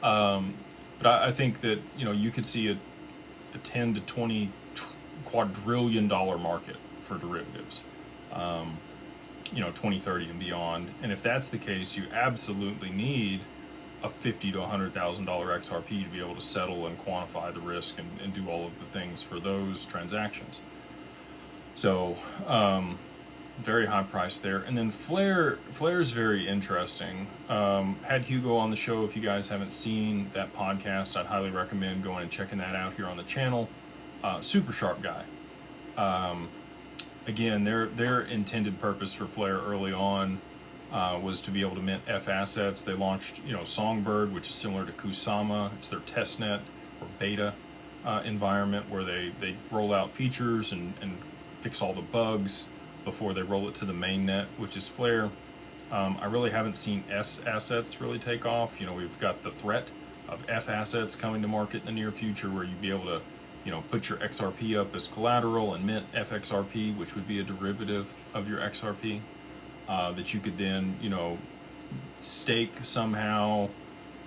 But I think that, you could see a 10 to 20 quadrillion dollar market for derivatives, 2030 and beyond. And if that's the case, you absolutely need a $50 to $100,000 XRP to be able to settle and quantify the risk and do all of the things for those transactions. So, very high price there. And then Flare is very interesting. Had Hugo on the show. If you guys haven't seen that podcast, I'd highly recommend going and checking that out here on the channel. Super sharp guy. Again, their intended purpose for Flare early on was to be able to mint F assets. They launched, Songbird, which is similar to Kusama. It's their testnet or beta environment where they roll out features and fix all the bugs before they roll it to the main net, which is Flare. I really haven't seen S assets really take off. We've got the threat of F assets coming to market in the near future where you'd be able to, put your XRP up as collateral and mint FXRP, which would be a derivative of your XRP, that you could then, stake somehow,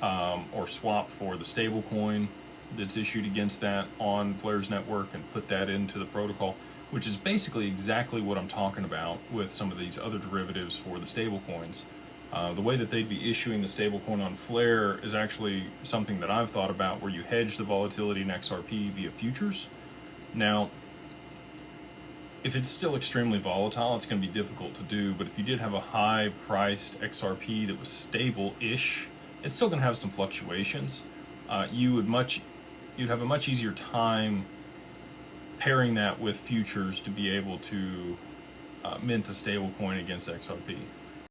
or swap for the stable coin that's issued against that on Flare's network and put that into the protocol, which is basically exactly what I'm talking about with some of these other derivatives for the stable coins. The way that they'd be issuing the stablecoin on Flare is actually something that I've thought about, where you hedge the volatility in XRP via futures. Now, if it's still extremely volatile, it's going to be difficult to do, but if you did have a high-priced XRP that was stable-ish, it's still going to have some fluctuations. You'd have a much easier time pairing that with futures to be able to mint a stable coin against XRP.